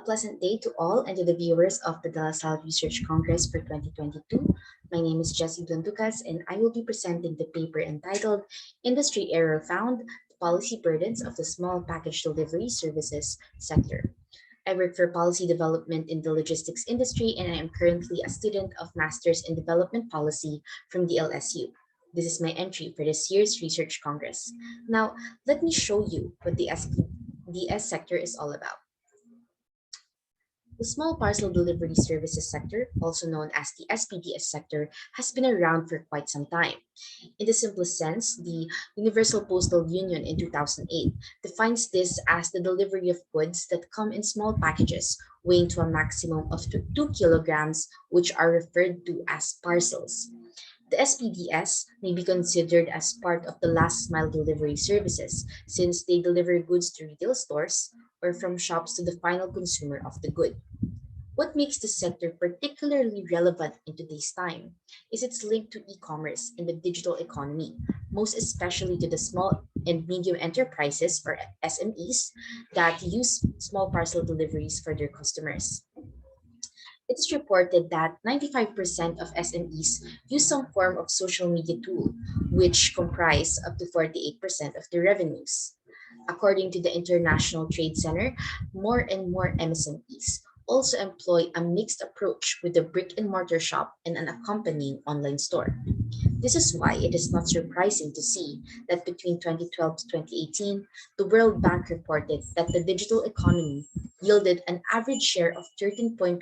pleasant day to all and to the viewers of the De La Salle Research Congress for 2022. My name is Jesi Blantucas and I will be presenting the paper entitled Industry Error Found, the Policy Burdens of the Small Package Delivery Services Sector. I work for policy development in the logistics industry and I am currently a student of Masters in Development Policy from the LSU. This is my entry for this year's Research Congress. Now, let me show you what the SPDS sector is all about. The small parcel delivery services sector, also known as the SPDS sector, has been around for quite some time. In the simplest sense, the Universal Postal Union in 2008 defines this as the delivery of goods that come in small packages weighing to a maximum of 2 kilograms, which are referred to as parcels. The SPDS may be considered as part of the last mile delivery services since they deliver goods to retail stores or from shops to the final consumer of the good. What makes this sector particularly relevant in today's time is its link to e-commerce and the digital economy, most especially to the small and medium enterprises or SMEs that use small parcel deliveries for their customers. It's reported that 95% of SMEs use some form of social media tool, which comprise up to 48% of their revenues. According to the International Trade Center, more and more MSMEs also employ a mixed approach with a brick and mortar shop and an accompanying online store. This is why it is not surprising to see that between 2012 to 2018, the World Bank reported that the digital economy yielded an average share of 13.3%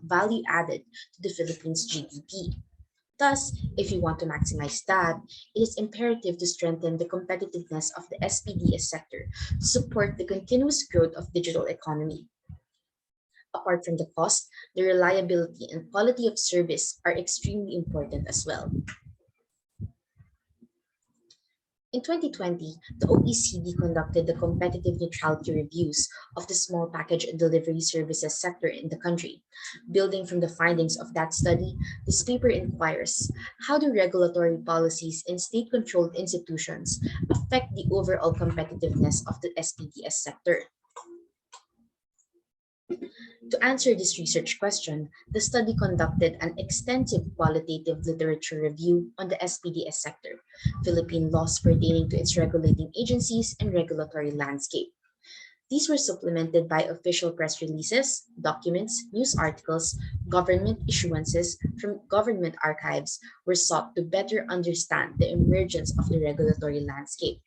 value added to the Philippines' GDP. Thus, if you want to maximize that, it is imperative to strengthen the competitiveness of the SPDS sector to support the continuous growth of digital economy. Apart from the cost, the reliability and quality of service are extremely important as well. In 2020, the OECD conducted the competitive neutrality reviews of the small package and delivery services sector in the country. Building from the findings of that study, this paper inquires, how do regulatory policies in state-controlled institutions affect the overall competitiveness of the SPDS sector? To answer this research question, the study conducted an extensive qualitative literature review on the SPDS sector, Philippine laws pertaining to its regulating agencies and regulatory landscape. These were supplemented by official press releases, documents, news articles, government issuances from government archives were sought to better understand the emergence of the regulatory landscape.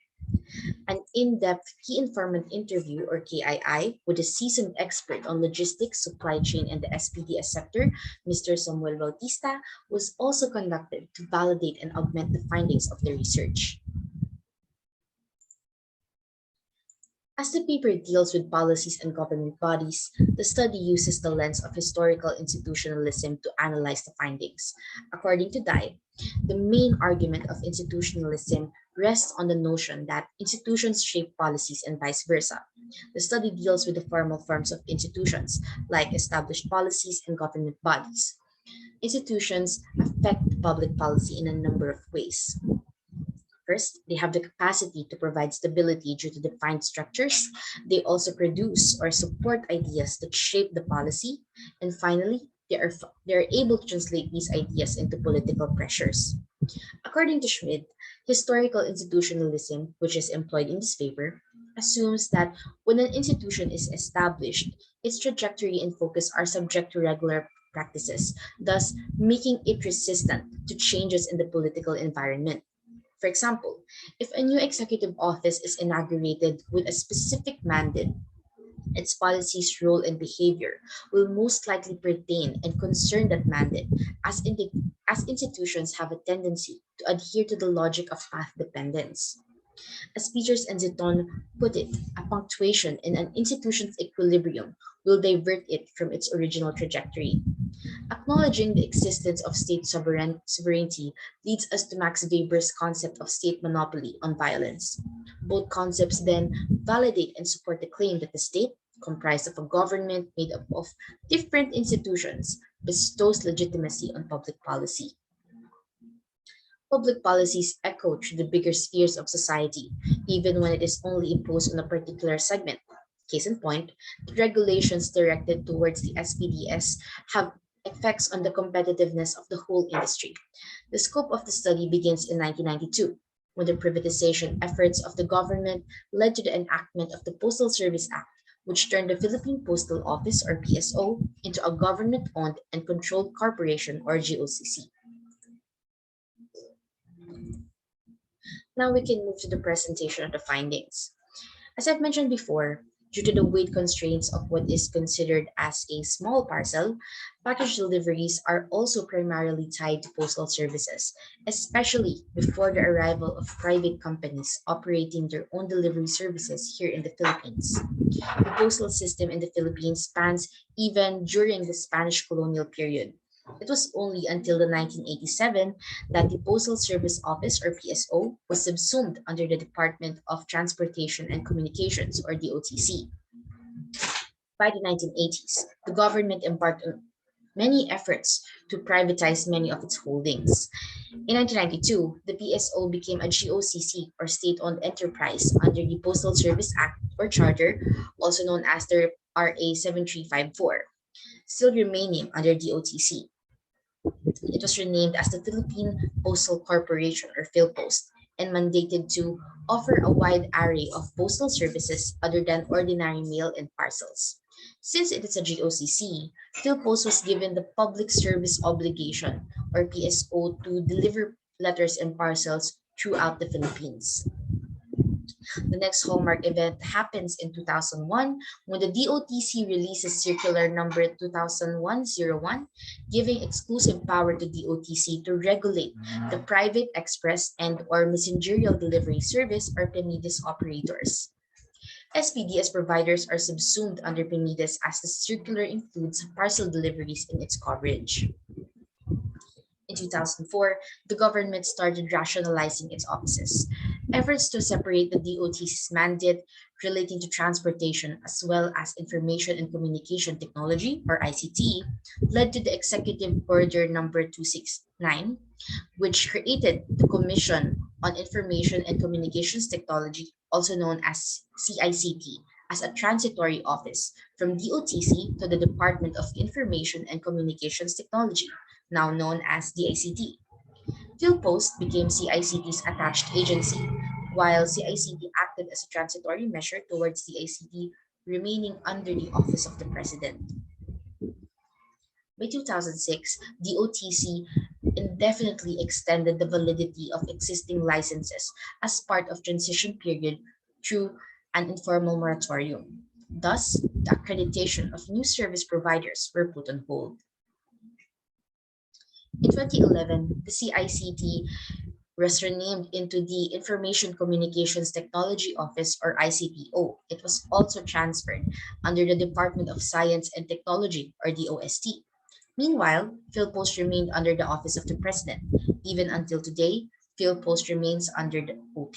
An in-depth key informant interview or KII with a seasoned expert on logistics, supply chain, and the SPDS sector, Mr. Samuel Bautista, was also conducted to validate and augment the findings of the research. As the paper deals with policies and government bodies, the study uses the lens of historical institutionalism to analyze the findings. According to Dye, the main argument of institutionalism rests on the notion that institutions shape policies and vice versa. The study deals with the formal forms of institutions, like established policies and government bodies. Institutions affect public policy in a number of ways. First, they have the capacity to provide stability due to defined structures. They also produce or support ideas that shape the policy. And finally, they are able to translate these ideas into political pressures. According to Schmid, historical institutionalism, which is employed in this paper, assumes that when an institution is established, its trajectory and focus are subject to regular practices, thus making it resistant to changes in the political environment. For example, if a new executive office is inaugurated with a specific mandate, its policies, role, and behavior will most likely pertain and concern that mandate, as institutions have a tendency to adhere to the logic of path dependence. As Peters and Ziton put it, a punctuation in an institution's equilibrium will divert it from its original trajectory. Acknowledging the existence of state sovereignty leads us to Max Weber's concept of state monopoly on violence. Both concepts then validate and support the claim that the state, comprised of a government made up of different institutions, bestows legitimacy on public policy. Public policies echo through the bigger spheres of society, even when it is only imposed on a particular segment. Case in point, the regulations directed towards the SPDS have effects on the competitiveness of the whole industry. The scope of the study begins in 1992, when the privatization efforts of the government led to the enactment of the Postal Service Act, which turned the Philippine Postal Office or PSO into a government-owned and controlled corporation or GOCC. Now we can move to the presentation of the findings. As I've mentioned before, due to the weight constraints of what is considered as a small parcel, package deliveries are also primarily tied to postal services, especially before the arrival of private companies operating their own delivery services here in the Philippines. The postal system in the Philippines spans even during the Spanish colonial period. It was only until the 1987 that the Postal Service Office or PSO was subsumed under the Department of Transportation and Communications or DOTC. By the 1980s, the government embarked on many efforts to privatize many of its holdings. In 1992, the PSO became a GOCC or state-owned enterprise under the Postal Service Act or Charter, also known as the RA 7354, still remaining under DOTC. It was renamed as the Philippine Postal Corporation or PhilPost and mandated to offer a wide array of postal services other than ordinary mail and parcels. Since it is a GOCC, PhilPost was given the Public Service Obligation or PSO to deliver letters and parcels throughout the Philippines. The next hallmark event happens in 2001 when the DOTC releases circular number 2001-01, giving exclusive power to DOTC to regulate the private express and or messengerial delivery service or PEMIDIS operators. SPDS providers are subsumed under PEMIDIS as the circular includes parcel deliveries in its coverage. In 2004, the government started rationalizing its offices. Efforts to separate the DOTC's mandate relating to transportation as well as information and communication technology, or ICT, led to the Executive Order number 269, which created the Commission on Information and Communications Technology, also known as CICT, as a transitory office from DOTC to the Department of Information and Communications Technology, now known as DICT. PhilPost became CICT's attached agency, while CICT acted as a transitory measure towards DICT remaining under the Office of the President. By 2006, DOTC indefinitely extended the validity of existing licenses as part of transition period through an informal moratorium. Thus, the accreditation of new service providers were put on hold. In 2011, the CICT was renamed into the Information Communications Technology Office or ICTO. It was also transferred under the Department of Science and Technology or DOST. Meanwhile, PhilPost remained under the Office of the President. Even until today, PhilPost remains under the OP.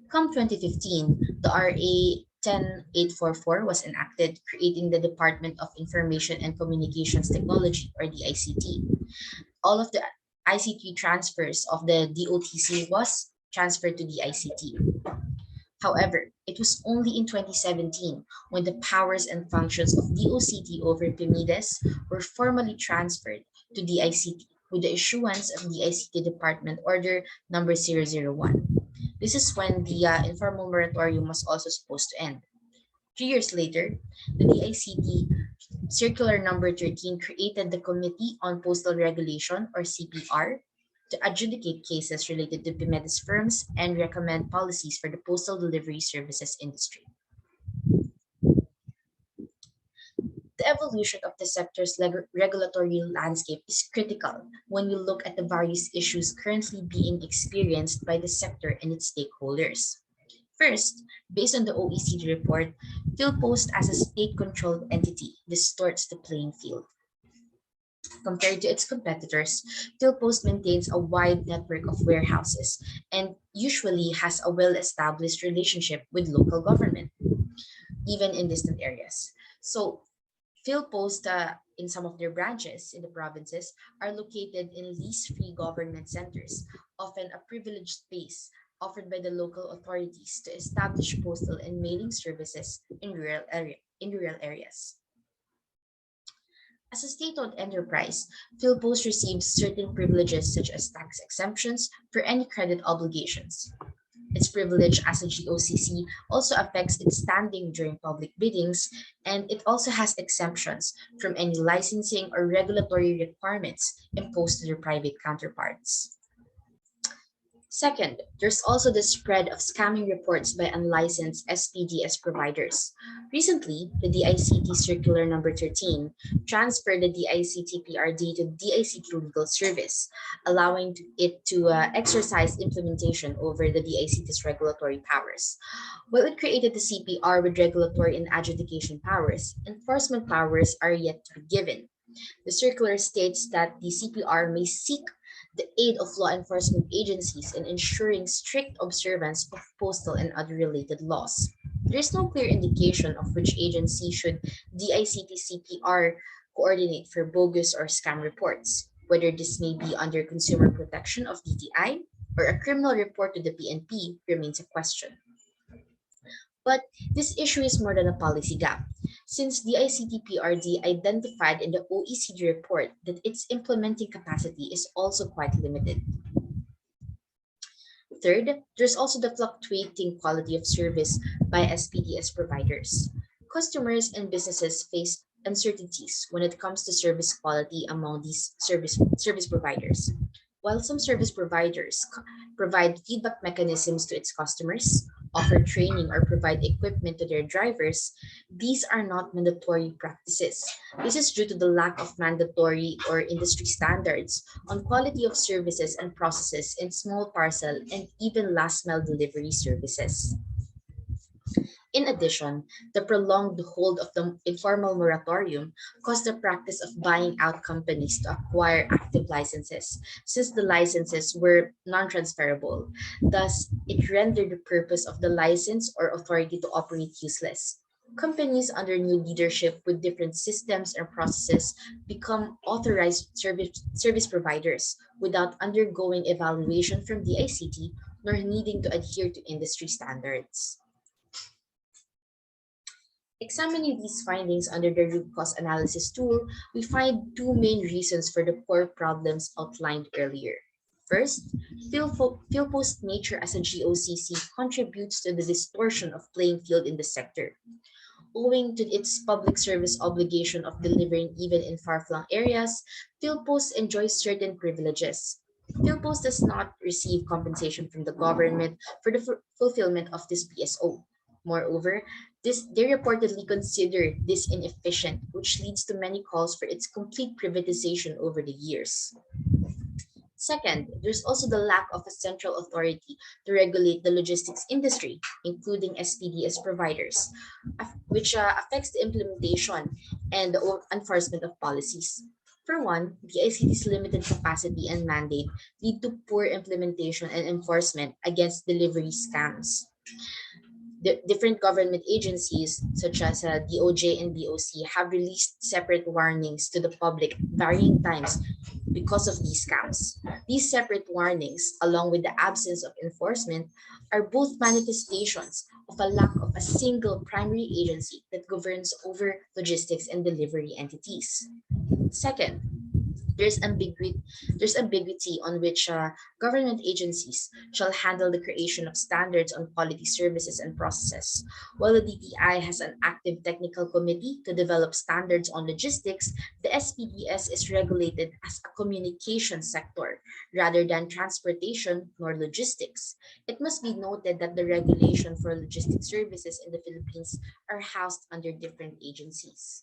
Come 2015, the RA 10844 was enacted, creating the Department of Information and Communications Technology, or DICT. All of the ICT transfers of the DOTC was transferred to the ICT. However, it was only in 2017 when the powers and functions of DOCT over PEMIDES were formally transferred to DICT with the issuance of the ICT Department Order number 001. This is when the informal moratorium was also supposed to end. 3 years later, the DICT Circular number 13 created the Committee on Postal Regulation or CPR to adjudicate cases related to PEMEDIS firms and recommend policies for the postal delivery services industry. The evolution of the sector's regulatory landscape is critical when we look at the various issues currently being experienced by the sector and its stakeholders. First, based on the OECD report, PhilPost as a state-controlled entity distorts the playing field. Compared to its competitors, PhilPost maintains a wide network of warehouses and usually has a well-established relationship with local government, even in distant areas. So PhilPost, in some of their branches in the provinces, are located in lease-free government centers, often a privileged space offered by the local authorities to establish postal and mailing services in rural areas. As a state-owned enterprise, PhilPost receives certain privileges such as tax exemptions for any credit obligations. Its privilege as a GOCC also affects its standing during public biddings, and it also has exemptions from any licensing or regulatory requirements imposed to their private counterparts. Second, there's also the spread of scamming reports by unlicensed SPDS providers. Recently, the DICT Circular Number 13 transferred the DICT PRD to DICT Legal Service, allowing it to exercise implementation over the DICT's regulatory powers. While it created the CPR with regulatory and adjudication powers, enforcement powers are yet to be given. The circular states that the CPR may seek the aid of law enforcement agencies in ensuring strict observance of postal and other related laws. There is no clear indication of which agency should DICT CPR coordinate for bogus or scam reports, whether this may be under consumer protection of DTI or a criminal report to the PNP remains a question. But this issue is more than a policy gap, since the ICT-PRD identified in the OECD report that its implementing capacity is also quite limited. Third, there's also the fluctuating quality of service by SPDS providers. Customers and businesses face uncertainties when it comes to service quality among these service providers. While some service providers provide feedback mechanisms to its customers, offer training, or provide equipment to their drivers, these are not mandatory practices. This is due to the lack of mandatory or industry standards on quality of services and processes in small parcel and even last mile delivery services. In addition, the prolonged hold of the informal moratorium caused the practice of buying out companies to acquire active licenses, since the licenses were non transferable. Thus, it rendered the purpose of the license or authority to operate useless. Companies under new leadership with different systems and processes become authorized service providers without undergoing evaluation from the ICT nor needing to adhere to industry standards. Examining these findings under the root cause analysis tool, we find two main reasons for the core problems outlined earlier. First, PhilPost's nature as a GOCC contributes to the distortion of playing field in the sector. Owing to its public service obligation of delivering even in far-flung areas, PhilPost enjoys certain privileges. PhilPost does not receive compensation from the government for the fulfillment of this PSO. Moreover, they reportedly consider this inefficient, which leads to many calls for its complete privatization over the years. Second, there's also the lack of a central authority to regulate the logistics industry, including SPDS providers, which affects the implementation and the enforcement of policies. For one, the ICT's limited capacity and mandate lead to poor implementation and enforcement against delivery scams. The different government agencies, such as DOJ and DOC, have released separate warnings to the public varying times because of these scams. These separate warnings, along with the absence of enforcement, are both manifestations of a lack of a single primary agency that governs over logistics and delivery entities. Second, there's ambiguity on which government agencies shall handle the creation of standards on quality services and processes. While the DTI has an active technical committee to develop standards on logistics, the SPDS is regulated as a communication sector rather than transportation nor logistics. It must be noted that the regulation for logistics services in the Philippines are housed under different agencies.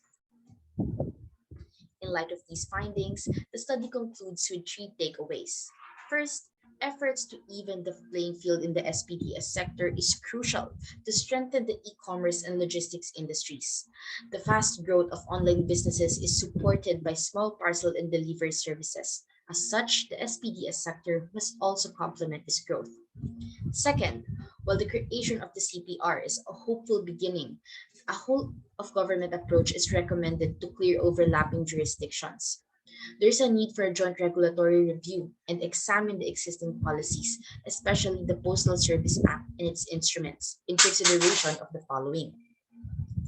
In light of these findings, the study concludes with three takeaways. First, efforts to even the playing field in the SPDS sector is crucial to strengthen the e-commerce and logistics industries. The fast growth of online businesses is supported by small parcel and delivery services. As such, the SPDS sector must also complement this growth. Second, while the creation of the CPR is a hopeful beginning, a whole of government approach is recommended to clear overlapping jurisdictions. There's a need for a joint regulatory review and examine the existing policies, especially the Postal Service Act and its instruments, in consideration of the following.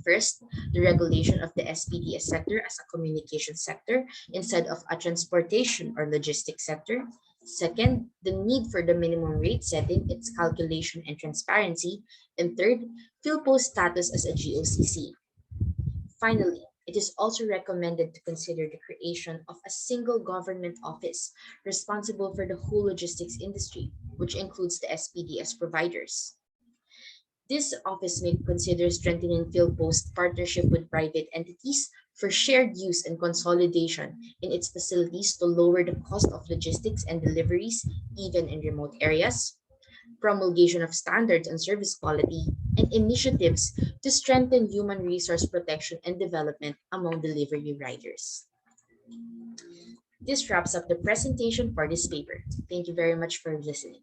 First, the regulation of the SPDS sector as a communication sector instead of a transportation or logistics sector. Second, the need for the minimum rate setting, its calculation and transparency. And third, PhilPost status as a GOCC. Finally, it is also recommended to consider the creation of a single government office responsible for the whole logistics industry, which includes the SPDS providers. This office may consider strengthening PhilPost partnership with private entities for shared use and consolidation in its facilities to lower the cost of logistics and deliveries even in remote areas, promulgation of standards on service quality, and initiatives to strengthen human resource protection and development among delivery riders. This wraps up the presentation for this paper. Thank you very much for listening.